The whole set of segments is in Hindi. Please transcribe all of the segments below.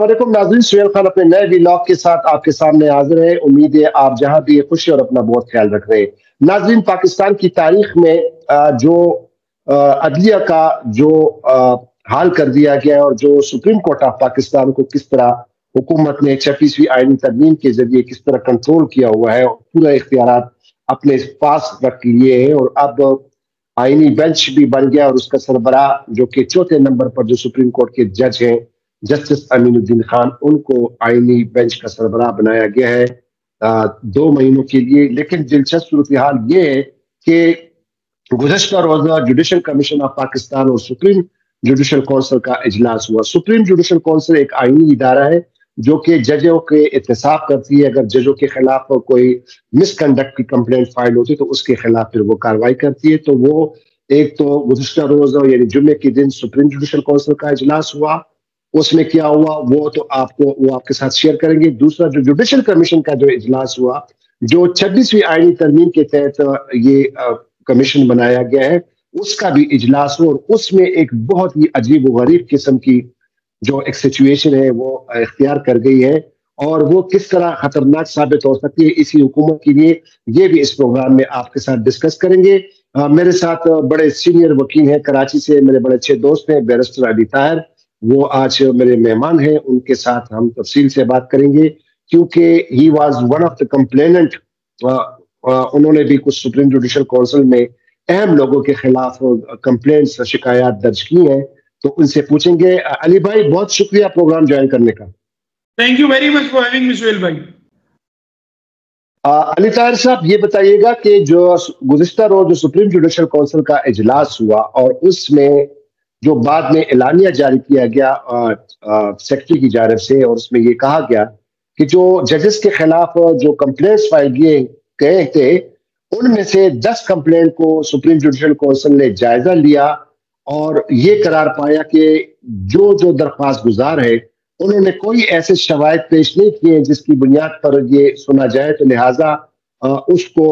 अस्सलामुअलैकुम नाज़रीन, सुहेल खान अपने नए व्लॉग के साथ आपके सामने हाजिर है। उम्मीद है आप जहां भी खुश और अपना बहुत ख्याल रख रहे हैं। नाज़रीन, पाकिस्तान की तारीख में जो अदलिया का जो हाल कर दिया गया है और जो सुप्रीम कोर्ट ऑफ पाकिस्तान को किस तरह हुकूमत ने 26वीं आईनी तरमीम के जरिए किस तरह कंट्रोल किया हुआ है और पूरा इख्तियारात अपने पास रख लिए हैं, और अब आईनी बेंच भी बन गया और उसका सरबराह जो कि चौथे नंबर पर जो सुप्रीम कोर्ट के जज हैं जस्टिस अमीनुद्दीन खान, उनको आईनी बेंच का सरबराह बनाया गया है 2 महीनों के लिए। लेकिन दिलचस्प सूरत हाल ये है कि गुज़श्ता रोज़ा जुडिशल कमीशन ऑफ पाकिस्तान और सुप्रीम जुडिशल काउंसिल का इजलास हुआ। सुप्रीम जुडिशल काउंसिल एक आईनी इदारा है जो कि जजों के एहतसाब करती है। अगर जजों के खिलाफ कोई मिसकंडक्ट की कंप्लेंट फाइल होती है तो उसके खिलाफ फिर वो कार्रवाई करती है। तो वो एक तो गुज़श्ता रोज़ा यानी जुम्मे के दिन सुप्रीम जुडिशल काउंसिल का इजलास हुआ, उसमें क्या हुआ वो तो वो आपके साथ शेयर करेंगे। दूसरा जो जुडिशल कमीशन का जो इजलास हुआ, जो 26वीं आईनी तरमीम के तहत ये कमीशन बनाया गया है, उसका भी इजलास हुआ और उसमें एक बहुत ही अजीब व गरीब किस्म की जो एक सिचुएशन है वो इख्तियार कर गई है और वो किस तरह खतरनाक साबित हो सकती है इसी हुकूमत के लिए, ये भी इस प्रोग्राम में आपके साथ डिस्कस करेंगे। मेरे साथ बड़े सीनियर वकील हैं, कराची से मेरे बड़े अच्छे दोस्त हैं बैरिस्टर अली ताहिर, वो आज मेरे मेहमान हैं। उनके साथ हम तफसील से बात करेंगे क्योंकि he was one of the complainant. उन्होंने भी कुछ सुप्रीम जुडिशल काउंसिल में अहम लोगों के खिलाफ कंप्लेंट्स शिकायत दर्ज की हैं, तो उनसे पूछेंगे। अली भाई, बहुत शुक्रिया प्रोग्राम ज्वाइन करने का। Thank you very much for having me Suhail भाई। अली ताहिर साहब, ये बताइएगा कि जो गुज़िश्ता रोज जो सुप्रीम जुडिशल काउंसिल का इजलास हुआ और उसमें जो बाद में एलानिया जारी किया गया सेक्रेटरी की जानिब से, और उसमें ये कहा गया कि जो जजेस के खिलाफ जो कंप्लेंट्स फाइल किए गए थे उनमें से 10 कंप्लेंट को सुप्रीम जुडिशल काउंसिल ने जायजा लिया और ये करार पाया कि जो दरख्वास्त गुजार है उन्होंने कोई ऐसे शवाहिद पेश नहीं किए जिसकी बुनियाद पर ये सुना जाए, तो लिहाजा उसको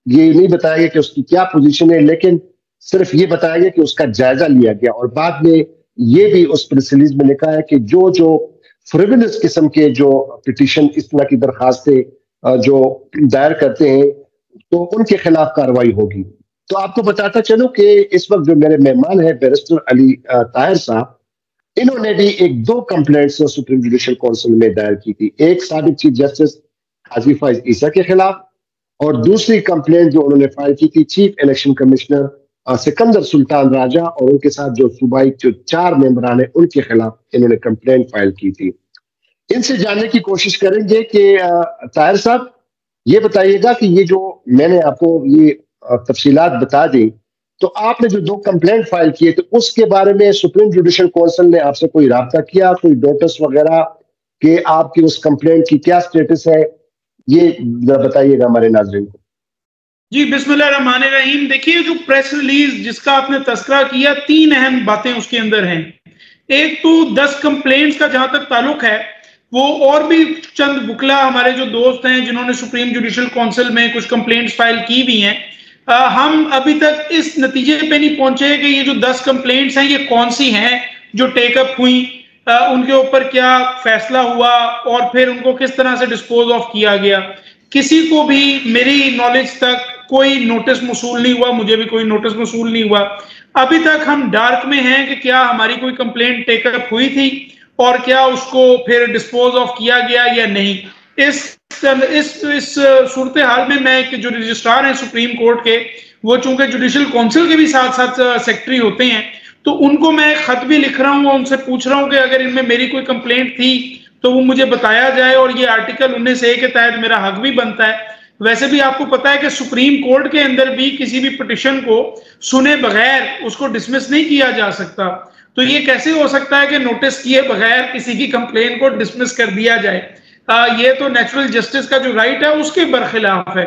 ये नहीं बताया गया कि उसकी क्या पोजीशन है, लेकिन सिर्फ ये बताया गया कि उसका जायजा लिया गया। और बाद में ये भी उस प्रेस रिलीज में लिखा है कि जो फ्रिवलस किस्म के जो पिटीशन इस तरह की दरखास्तें जो दायर करते हैं तो उनके खिलाफ कार्रवाई होगी। तो आपको बताता चलूं कि इस वक्त जो मेरे मेहमान हैं बैरिस्टर अली ताहिर साहब, इन्होंने भी 2 कंप्लेंट्स सुप्रीम जुडिशल काउंसिल में दायर की थी। एक साबिक चीफ जस्टिस काजी फाइज ईसा के खिलाफ और दूसरी कंप्लेंट जो उन्होंने फाइल की थी chief election commissioner Sikandar Sultan Raja और उनके साथ जो सूबाई जो 4 मेंबरान हैं उनके खिलाफ इन्होंने कंप्लेंट फाइल की थी। इनसे जानने की कोशिश करेंगे कि ताहिर साहब, ये बताइएगा कि ये जो मैंने आपको ये तफसीलात बता दी, तो आपने जो 2 कंप्लेंट फाइल किए थे उसके बारे में सुप्रीम जुडिशल काउंसिल ने आपसे कोई राब्ता किया, कोई नोटिस वगैरह कि आपकी उस कंप्लेंट की क्या स्टेटस है, ये बताइएगा हमारे नाज़रीन को। जी, बिस्मिल्लाहिर्रहमानिर्रहीम। देखिए, जो प्रेस रिलीज जिसका आपने तस्करा किया, 3 अहम बातें उसके अंदर हैं। एक तो 10 कंप्लेंट्स का जहां तक ताल्लुक है, वो और भी चंद बुकला हमारे जो दोस्त हैं जिन्होंने सुप्रीम जुडिशल काउंसिल में कुछ कंप्लेंट्स फाइल की भी हैं, हम अभी तक इस नतीजे पे नहीं पहुंचे कि ये जो 10 कंप्लेंट्स हैं ये कौन सी हैं जो टेकअप हुई, उनके ऊपर क्या फैसला हुआ और फिर उनको किस तरह से डिस्पोज ऑफ किया गया। किसी को भी मेरी नॉलेज तक कोई नोटिस मसूल नहीं हुआ, मुझे भी कोई नोटिस मसूल नहीं हुआ। अभी तक हम डार्क में हैं कि क्या हमारी कोई कंप्लेंट टेकअप हुई थी और क्या उसको फिर डिस्पोज ऑफ किया गया या नहीं। इस सूरत हाल में मैं जो रजिस्ट्रार हैं सुप्रीम कोर्ट के, वो चूंकि जुडिशल काउंसिल के भी साथ साथ सेक्रेटरी होते हैं, तो उनको मैं खत भी लिख रहा हूँ, उनसे पूछ रहा हूँ कि अगर इनमें मेरी कोई कंप्लेंट थी तो वो मुझे बताया जाए और ये आर्टिकल 19A के तहत मेरा हक भी बनता है। वैसे भी आपको पता है कि सुप्रीम कोर्ट के अंदर भी किसी भी पिटिशन को सुने बगैर उसको डिसमिस नहीं किया जा सकता। तो ये कैसे हो सकता है कि नोटिस किए बगैर किसी की कंप्लेंट को डिसमिस कर दिया जाए? ये तो नेचुरल जस्टिस का जो राइट है उसके बरखिलाफ है।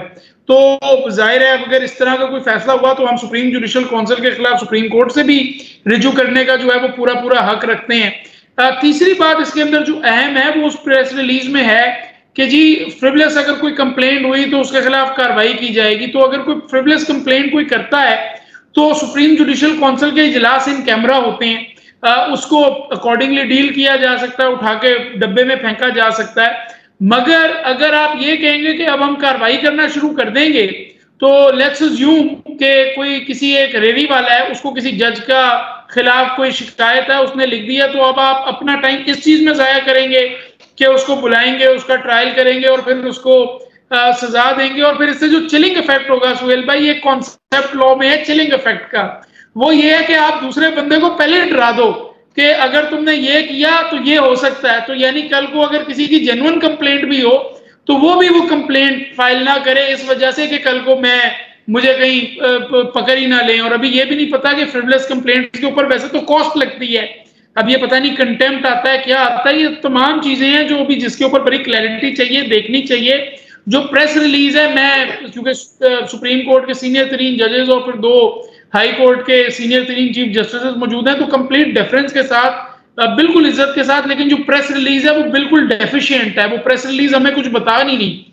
तो जाहिर है अगर इस तरह का कोई फैसला हुआ तो हम सुप्रीम जुडिशल काउंसिल के खिलाफ सुप्रीम कोर्ट से भी रिजू करने का जो है वो पूरा हक रखते हैं। तीसरी बात इसके अंदर जो अहम है वो उस प्रेस रिलीज में है कि जी फ्रिवलेस अगर कोई कंप्लेंट हुई तो उसके खिलाफ कार्रवाई की जाएगी। तो अगर कोई फ्रिवलेस कंप्लेंट कोई करता है तो सुप्रीम जुडिशल काउंसिल के इजलास इन कैमरा होते हैं, उसको अकॉर्डिंगली डील किया जा सकता है, उठा के डब्बे में फेंका जा सकता है। मगर अगर आप ये कहेंगे कि अब हम कार्रवाई करना शुरू कर देंगे, तो लेट्स अज्यूम कि कोई किसी एक रेडी वाला है, उसको किसी जज का खिलाफ कोई शिकायत है, उसने लिख दिया, तो अब आप अपना टाइम इस चीज में जाया करेंगे कि उसको बुलाएंगे, उसका ट्रायल करेंगे और फिर उसको सजा देंगे। और फिर इससे जो चिलिंग इफेक्ट होगा सुहेल भाई, ये कॉन्सेप्ट लॉ में है चिलिंग इफेक्ट का, वो ये है कि आप दूसरे बंदे को पहले डरा दो कि अगर तुमने ये किया तो ये हो सकता है। तो यानी कल को अगर किसी की जेन्युइन कंप्लेंट भी हो तो वो भी वो कंप्लेंट फाइल ना करे, इस वजह से कि कल को मुझे कहीं पकड़ ही ना लें। और अभी ये भी नहीं पता कि फ्रिवलेस कंप्लेंट के ऊपर वैसे तो कॉस्ट लगती है, अब ये पता नहीं कंटेम्प्ट आता है, क्या आता है, ये तमाम चीजें हैं जो अभी जिसके ऊपर बड़ी क्लैरिटी चाहिए, देखनी चाहिए। जो प्रेस रिलीज है, मैं क्योंकि सुप्रीम कोर्ट के सीनियर तरीन जजेस और फिर 2 हाई कोर्ट के सीनियर तरीन चीफ जस्टिस मौजूद हैं, तो कंप्लीट डिफरेंस के साथ, बिल्कुल इज्जत के साथ, लेकिन जो प्रेस रिलीज है वो बिल्कुल डेफिशिएंट है। वो प्रेस रिलीज हमें कुछ बता नहीं रही,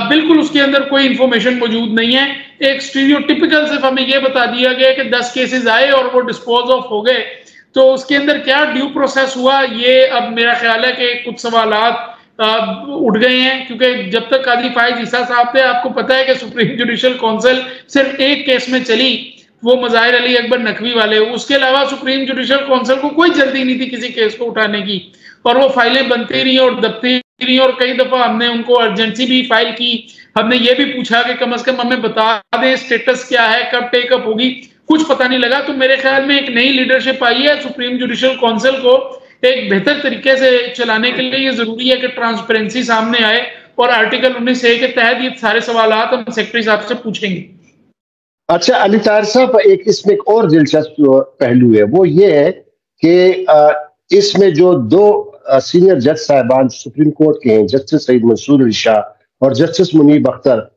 बिल्कुल उसके अंदर कोई इंफॉर्मेशन मौजूद नहीं है। एक स्टीरियोटिपिकल सिर्फ हमें ये बता दिया गया कि 10 केसेस आए और वो डिस्पोज ऑफ हो गए, तो उसके अंदर क्या ड्यू प्रोसेस हुआ, ये अब मेरा ख्याल है कि कुछ सवालात उठ गए हैं। क्योंकि जब तक काजी फायज ईसा साहब थे, आपको पता है कि सुप्रीम जुडिशल काउंसिल सिर्फ एक केस में चली, वो मज़ाहिर अली अकबर नकवी वाले, उसके अलावा सुप्रीम जुडिशल काउंसिल को कोई जल्दी नहीं थी किसी केस को उठाने की, और वो फाइलें बनती रही और दबती रही। और कई दफा हमने उनको अर्जेंसी भी फाइल की, हमने ये भी पूछा कि कम से कम हमें बता दें स्टेटस क्या है, कब टेकअप होगी, कुछ पता नहीं लगा। तो मेरे ख्याल में एक नई लीडरशिप आई है, सुप्रीम जुडिशल काउंसिल को एक बेहतर तरीके से चलाने के लिए ये जरूरी है कि ट्रांसपेरेंसी सामने आए, और आर्टिकल 19A के तहत ये सारे सवालात हम सेक्रेटरी साहब से पूछेंगे। अच्छा अली ताहिर साहब, इसमें एक और दिलचस्प पहलू है, वो ये है कि इसमें जो 2 सीनियर जज साहिबान सुप्रीम कोर्ट के हैं, जस्टिस सईद मंसूर अली शाह और जस्टिस मुनीब अख्तर,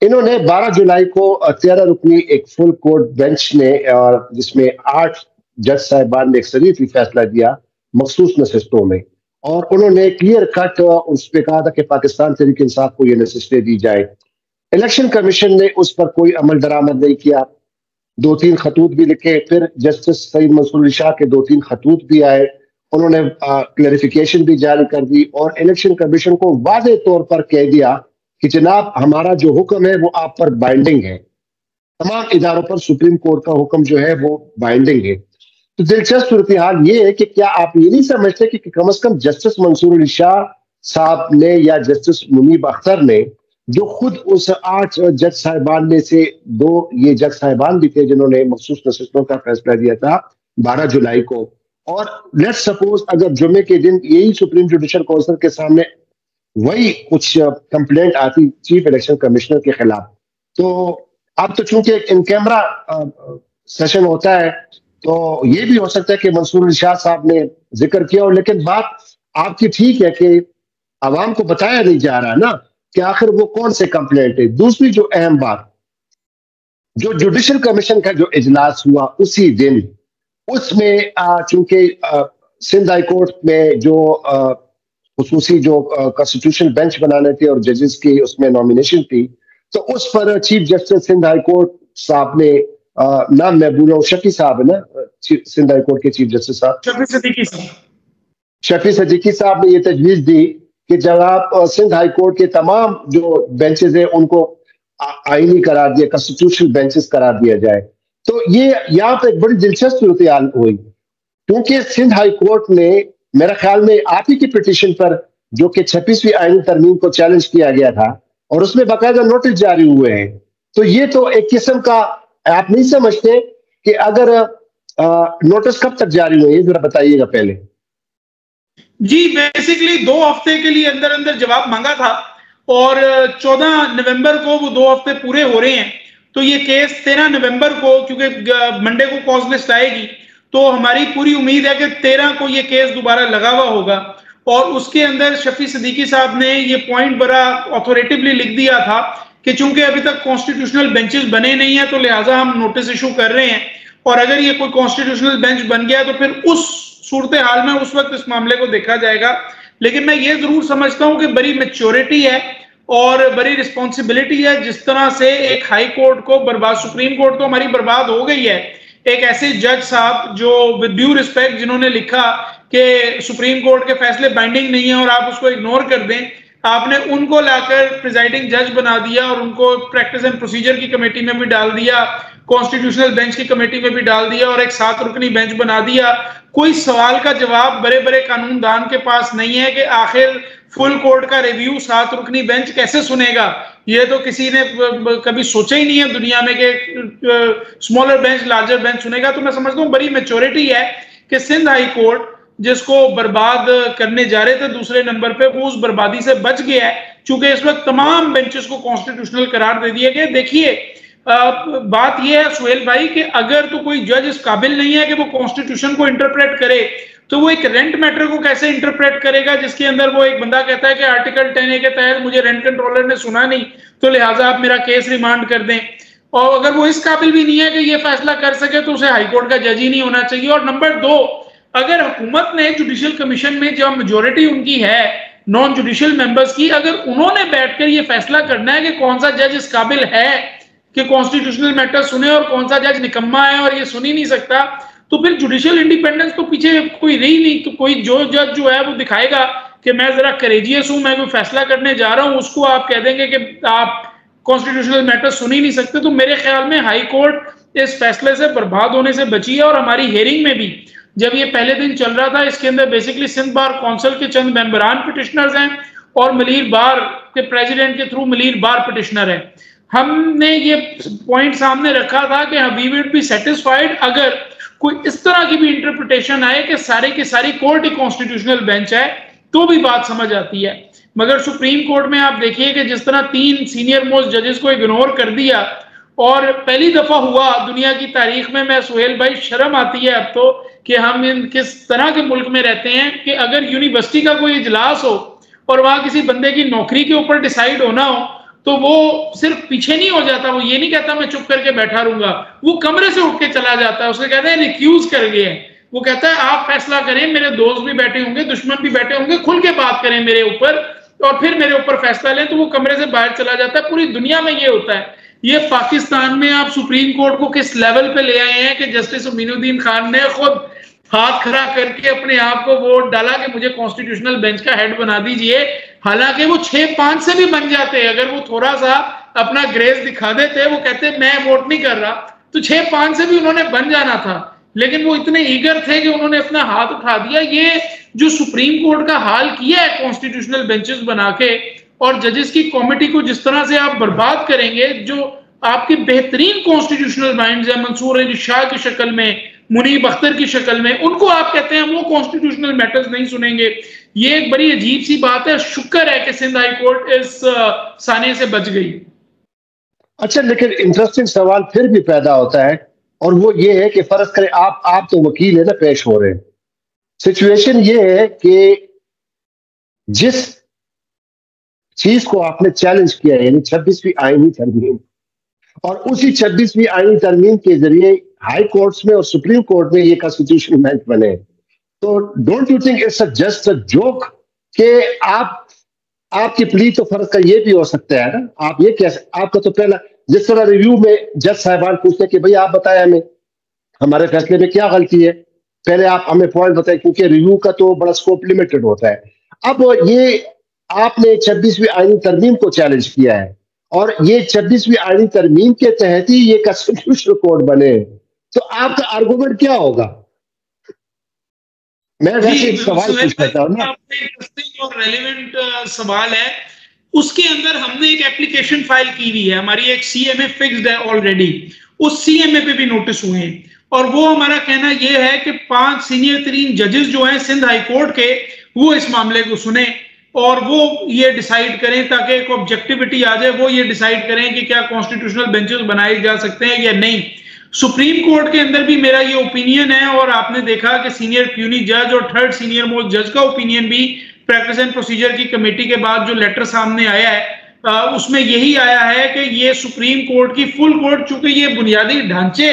इन्होंने 12 जुलाई को 13 रुकनी एक फुल कोर्ट बेंच ने, और जिसमें 8 जज साहिबान ने एक शरीफी फैसला दिया मखसूस नशिस्तों में, और उन्होंने क्लियर कट उस पर कहा था कि पाकिस्तान तहरीक इंसाफ को ये नशिस्तें दी जाए। इलेक्शन कमीशन ने उस पर कोई अमल दरामद नहीं किया, 2-3 खतूत भी लिखे, फिर जस्टिस सईद मंसूर अली शाह के 2-3 खतूत भी आए, उन्होंने क्लैरिफिकेशन भी जारी कर दी और इलेक्शन कमीशन को वाज़ेह तौर पर कह दिया कि जनाब हमारा जो हुक्म है वो आप पर बाइंडिंग है, तमाम इदारों पर सुप्रीम कोर्ट का हुक्म जो है वो बाइंडिंग है। तो दिलचस्प सूरत हाल ये है कि क्या आप ये नहीं समझते कि कम से कम जस्टिस मंसूर अली शाह साहब ने या जस्टिस मुनीब अख्तर ने, जो खुद उस 8 जज साहिबान में से 2 ये जज साहिबान भी थे जिन्होंने मखसूस नशिस्तों का फैसला दिया था 12 जुलाई को, और लेट्स सपोज अगर जुम्मे के दिन यही सुप्रीम जुडिशल काउंसिल के सामने वही कुछ कंप्लेंट आती चीफ इलेक्शन कमिश्नर के खिलाफ, तो अब तो चूंकि इन कैमरा सेशन होता है, तो ये भी हो सकता है कि मंसूर अली शाह साहब ने जिक्र किया हो, लेकिन बात आपकी ठीक है कि आवाम को बताया नहीं जा रहा ना कि आखिर वो कौन से कंप्लेंट है। दूसरी जो अहम बात, जो जुडिशल कमीशन का जो इजलास हुआ उसी दिन, उसमें चूंकि सिंध हाई कोर्ट में जो खुसूसी जो कॉन्स्टिट्यूशनल बेंच बनाने थे और जजेस की उसमें नॉमिनेशन थी, तो उस पर chief justice Sindh high court साहब ने नाम मैं भूल रहा हूँ, शफी साहब है ना, सिंध हाई कोर्ट के चीफ जस्टिस साहब शफी सदीकी साहब ने ये तजवीज दी कि जनाब सिंध हाई कोर्ट के तमाम जो बेंचेस हैं उनको आईनी करार दिया, कॉन्स्टिट्यूशनल बेंचेस करार दिया जाए। तो ये यहाँ पे एक बड़ी दिलचस्प सूरत हाल हुई, क्योंकि सिंध हाई कोर्ट ने मेरे ख्याल में आप ही की पिटीशन पर, जो कि 26वीं आईनी तरमीम को चैलेंज किया गया था, और उसमें बाकायदा नोटिस जारी हुए हैं। तो ये तो एक किस्म का, आप नहीं समझते कि अगर नोटिस कब तक जारी हुए, जरा बताइएगा पहले। जी, बेसिकली 2 हफ्ते के लिए अंदर अंदर जवाब मांगा था, और 14 नवंबर को वो 2 हफ्ते पूरे हो रहे हैं। तो ये केस 13 नवंबर को, क्योंकि मंडे को कॉज लिस्ट आएगी, तो हमारी पूरी उम्मीद है कि 13 को ये केस दोबारा लगा हुआ होगा। और उसके अंदर शफी सदीकी साहब ने ये पॉइंट बड़ा ऑथोरेटिवली लिख दिया था कि चूंकि अभी तक कॉन्स्टिट्यूशनल बेंचेस बने नहीं है, तो लिहाजा हम नोटिस इशू कर रहे हैं, और अगर ये कोई कॉन्स्टिट्यूशनल बेंच बन गया तो फिर उस सूरत हाल में उस वक्त इस मामले को देखा जाएगा। लेकिन मैं ये जरूर समझता हूं कि बड़ी मैच्योरिटी है और बड़ी रिस्पॉन्सिबिलिटी है, जिस तरह से एक हाई कोर्ट को बर्बाद, सुप्रीम कोर्ट तो हमारी बर्बाद हो गई है, एक ऐसे जज साहब जो विद ड्यू रिस्पेक्ट जिन्होंने लिखा कि सुप्रीम कोर्ट के फैसले बाइंडिंग नहीं है और आप उसको इग्नोर कर दें, आपने उनको लाकर प्रिजाइडिंग जज बना दिया और उनको प्रैक्टिस एंड प्रोसीजर की कमेटी में भी डाल दिया, कॉन्स्टिट्यूशनल बेंच की कमेटी में भी डाल दिया और एक 7 रुकनी बेंच बना दिया। कोई सवाल का जवाब बड़े बड़े कानूनदान के पास नहीं है कि आखिर फुल कोर्ट का रिव्यू 7 रुकनी बेंच कैसे सुनेगा। ये तो किसी ने कभी सोचा ही नहीं है दुनिया में कि स्मॉलर बेंच लार्जर बेंच सुनेगा। तो मैं समझता हूँ बड़ी मैच्योरिटी है कि सिंध हाई कोर्ट जिसको बर्बाद करने जा रहे थे दूसरे नंबर पे, वो उस बर्बादी से बच गया है, चूंकि इस वक्त तमाम बेंचेस को कॉन्स्टिट्यूशनल करार दे दिए गए। देखिए बात यह है सुहेल भाई कि अगर तो कोई जज इस काबिल नहीं है कि वो कॉन्स्टिट्यूशन को इंटरप्रेट करे, तो वो एक रेंट मैटर को कैसे इंटरप्रेट करेगा जिसके अंदर वो एक बंदा कहता है कि आर्टिकल 10A के तहत मुझे रेंट कंट्रोलर ने सुना नहीं तो लिहाजा आप मेरा केस रिमांड कर दें। और अगर वो इस काबिल भी नहीं है कि ये फैसला कर सके तो उसे हाईकोर्ट का जज ही नहीं होना चाहिए। और नंबर 2, अगर हुकूमत ने जुडिशियल कमीशन में जब मेजोरिटी उनकी है नॉन जुडिशियल मेंबर्स की, अगर उन्होंने बैठकर ये फैसला करना है कि कौन सा जज इस काबिल है कि कॉन्स्टिट्यूशनल मैटर सुने और कौन सा जज निकम्मा है और ये सुन ही नहीं सकता, तो फिर जुडिशियल इंडिपेंडेंस तो पीछे कोई रही नहीं। तो कोई जो जज जो है वो दिखाएगा कि मैं जरा करेजियस हूं, मैं कोई फैसला करने जा रहा हूं, उसको आप कह देंगे कि आप कॉन्स्टिट्यूशनल मैटर सुन ही नहीं सकते। तो मेरे ख्याल में हाई कोर्ट इस फैसले से बर्बाद होने से बची है। और हमारी हेयरिंग में भी जब ये पहले दिन चल रहा था, इसके अंदर बेसिकली सिंध बार काउंसिल के चंद मेंबरान पिटिशनर्स हैं और मलीर बार के प्रेसिडेंट के थ्रू मलीर बार पिटिशनर है। हमने ये पॉइंट सामने रखा था कि वी वुड बी सेटिस्फाइड अगर कोई इस तरह की भी इंटरप्रिटेशन आए कि सारे की सारी कोर्ट ही कॉन्स्टिट्यूशनल बेंच है, तो भी बात समझ आती है। मगर सुप्रीम कोर्ट में आप देखिए कि जिस तरह 3 सीनियर मोस्ट जजेस को इग्नोर कर दिया, और पहली दफा हुआ दुनिया की तारीख में, मैं सुहेल भाई शर्म आती है अब तो कि हम किस तरह के मुल्क में रहते हैं कि अगर यूनिवर्सिटी का कोई इजलास हो और वहां किसी बंदे की नौकरी के ऊपर डिसाइड होना हो तो वो सिर्फ पीछे नहीं हो जाता, वो ये नहीं कहता मैं चुप करके बैठा रहूंगा, वो कमरे से उठ के चला जाता है। उसे कहते हैं रिक्यूज कर गए, वो कहता है आप फैसला करें, मेरे दोस्त भी बैठे होंगे, दुश्मन भी बैठे होंगे, खुल के बात करें मेरे ऊपर और फिर मेरे ऊपर फैसला लें। तो वो कमरे से बाहर चला जाता है। पूरी दुनिया में ये होता है। ये पाकिस्तान में आप सुप्रीम कोर्ट को किस लेवल पे ले आए हैं कि जस्टिस अमीनुद्दीन खान ने खुद हाथ खड़ा करके अपने आप को वोट डाला कि मुझे कॉन्स्टिट्यूशनल बेंच का हेड बना दीजिए। हालांकि वो 6-5 से भी बन जाते, अगर वो थोड़ा सा अपना ग्रेस दिखा देते, वो कहते मैं वोट नहीं कर रहा, तो 6-5 से भी उन्होंने बन जाना था। लेकिन वो इतने ईगर थे कि उन्होंने अपना हाथ उठा दिया। ये जो सुप्रीम कोर्ट का हाल किया है कॉन्स्टिट्यूशनल बेंचेस बना के और जजेस की कमेटी को जिस तरह से आप बर्बाद करेंगे, जो आपके बेहतरीन कॉन्स्टिट्यूशनल माइंड्स हैं मंसूर अली शाह की शक्ल में, मुनीब अख्तर की शक्ल में, उनको आप कहते हैं वो कॉन्स्टिट्यूशनल मैटर्स नहीं सुनेंगे। ये एक बड़ी अजीब सी बात है। शुक्र है कि सिंध हाई कोर्ट इस साने से बच गई। अच्छा, लेकिन इंटरेस्टिंग सवाल फिर भी पैदा होता है और वो ये है कि फर्ज करें आप तो वकील है ना, पेश हो रहे हैं। सिचुएशन ये है कि जिस चीज को आपने चैलेंज किया यानी 26वीं आईनी तरमीम, और उसी 26वीं आईनी तरमीम के जरिए हाई कोर्ट्स में और सुप्रीम कोर्ट में ये कॉन्स्टिट्यूशनल बेंच बने, तो don't you think it's just a joke कि आपकी प्ली तो फर्ज का ये भी हो सकता है ना, आप ये कैसे, आपका तो पहला जिस तरह रिव्यू में जज साहिबान पूछते हैं कि भाई आप बताएं हमें हमारे फैसले में क्या गलती है, पहले आप हमें पॉइंट बताएं, क्योंकि रिव्यू का तो बड़ा स्कोप लिमिटेड होता है। अब ये आपने 26वीं आईनी तरमीम को चैलेंज किया है और ये 26वीं आईनी तरमीम के तहत ही ये कॉन्स्टिट्यूशनल कोर्ट बने, तो आपका आर्गुमेंट क्या होगा? मैं वैसे एक सवाल पूछ सकता हूं ना, इंटरेस्टिंग और रेलेवेंट सवाल है। उसके अंदर हमने एक एप्लीकेशन फाइल की हुई है, हमारी एक सीएमए फिक्स्ड है ऑलरेडी, उस सीएमए पे भी नोटिस हुए हैं और वो हमारा कहना ये है कि 5 सीनियर तरीन जजेस जो हैं सिंध हाई कोर्ट के, वो इस मामले को सुने और वो ये डिसाइड करें ताकि एक ऑब्जेक्टिविटी आ जाए, वो ये डिसाइड करें कि क्या कॉन्स्टिट्यूशनल बेंचेस बनाए जा सकते हैं या नहीं। सुप्रीम कोर्ट के अंदर भी मेरा ये ओपिनियन है और आपने देखा कि सीनियर प्यूनी जज और 3rd सीनियर मोस्ट जज का ओपिनियन भी प्रैक्टिस एंड प्रोसीजर की कमेटी के बाद जो लेटर सामने आया है उसमें यही आया है कि ये सुप्रीम कोर्ट की फुल कोर्ट, चूंकि ये बुनियादी ढांचे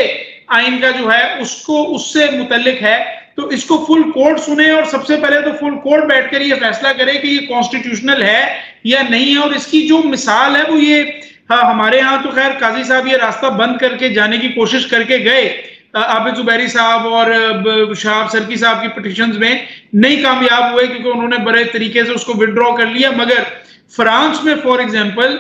आइन का जो है उसको उससे मुतल्लिक है, तो इसको फुल कोर्ट सुने और सबसे पहले तो फुल कोर्ट बैठकर ये फैसला करे कि ये कॉन्स्टिट्यूशनल है या नहीं है। और इसकी जो मिसाल है वो ये, हाँ हमारे यहाँ तो खैर काजी साहब ये रास्ता बंद करके जाने की कोशिश करके गए, आबिद जुबैरी साहब और शहाब सरकी साहब की पिटिशंस में नहीं कामयाब हुए, क्योंकि उन्होंने बड़े तरीके से उसको विड्रॉ कर लिया। मगर फ्रांस में फॉर एग्जांपल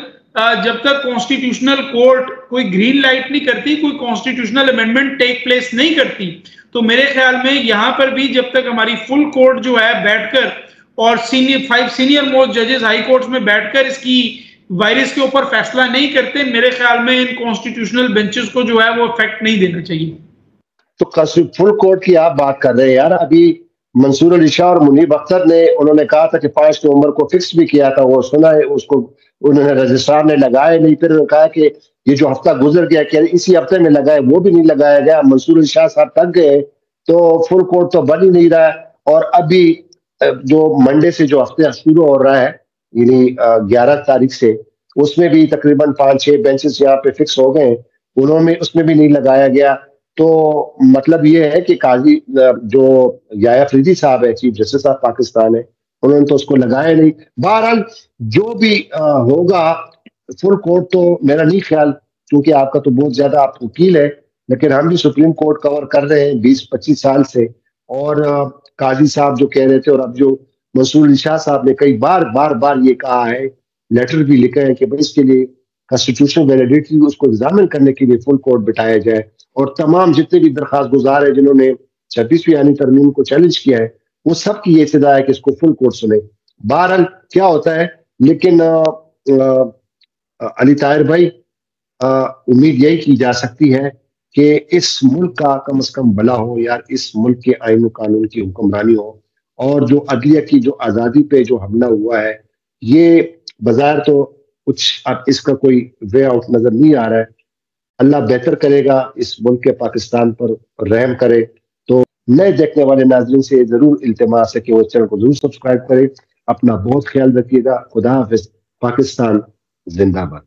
जब तक कॉन्स्टिट्यूशनल कोर्ट कोई ग्रीन लाइट नहीं करती, कोई कॉन्स्टिट्यूशनल अमेंडमेंट टेक प्लेस नहीं करती, तो मेरे ख्याल में यहां पर भी जब तक हमारी फुल कोर्ट जो है बैठकर और 5 सीनियर मोस्ट जजेस हाई कोर्ट में बैठकर इसकी वायरस के ऊपर फैसला नहीं करते, मेरे ख्याल में इन कॉन्स्टिट्यूशनल बेंचेस को जो है वो इफेक्ट नहीं देना चाहिए। तो फुल कोर्ट की आप बात कर रहे हैं यार, अभी मंसूर अली शाह और मुनीब अख्तर ने उन्होंने कहा था कि 5 नवंबर को फिक्स भी किया था, वो सुना है उसको उन्होंने रजिस्ट्रार ने लगाया नहीं, फिर उन्होंने कहा कि ये जो हफ्ता गुजर गया कि इसी हफ्ते में लगाए, वो भी नहीं लगाया गया। मंसूर अली शाह साहब थक गए तो फुल कोर्ट तो बन ही नहीं रहा है। और अभी जो मंडे से जो हफ्ते शुरू हो रहा है यानी 11 तारीख से, उसमें भी तकरीबन 5-6 बेंचेस यहाँ पे फिक्स हो गए, उन्होंने उसमें भी नहीं लगाया गया। तो मतलब ये है कि काजी जो याया अफरीदी साहब है, चीफ जस्टिस ऑफ पाकिस्तान है, उन्होंने तो उसको लगाया नहीं। बहरहाल जो भी होगा, फुल कोर्ट तो मेरा नहीं ख्याल, क्योंकि आपका तो बहुत ज्यादा आप वकील है, लेकिन हम भी सुप्रीम कोर्ट कवर कर रहे हैं 20-25 साल से। और काजी साहब जो कह रहे थे, और अब जो मंसूर अली शाह साहब ने कई बार ये कहा है, लेटर भी लिखे हैं कि भाई इसके लिए कॉन्स्टिट्यूशनल वैलिडिटी उसको एग्जामिन करने के लिए फुल कोर्ट बिठाया जाए, और तमाम जितने भी दरखास्त गुजार है जिन्होंने 26वीं आईनी तरमीम को चैलेंज किया है, वो सबकी ये इस्तदा है कि इसको फुल कोर्ट सुने। बहरहाल क्या होता है, लेकिन अली ताहिर भाई, उम्मीद यही की जा सकती है कि इस मुल्क का कम से कम भला हो यार, इस मुल्क के आईन कानून की हुक्मरानी हो, और जो अदलिया की जो आज़ादी पे जो हमला हुआ है, ये बाजार तो कुछ अब इसका कोई वे आउट नजर नहीं आ रहा है। अल्लाह बेहतर करेगा, इस मुल्क के पाकिस्तान पर रहम करे। तो नए देखने वाले नाजरीन से जरूर इल्तिमास है कि वो चैनल को जरूर सब्सक्राइब करें। अपना बहुत ख्याल रखिएगा। खुदा हाफिज। पाकिस्तान जिंदाबाद।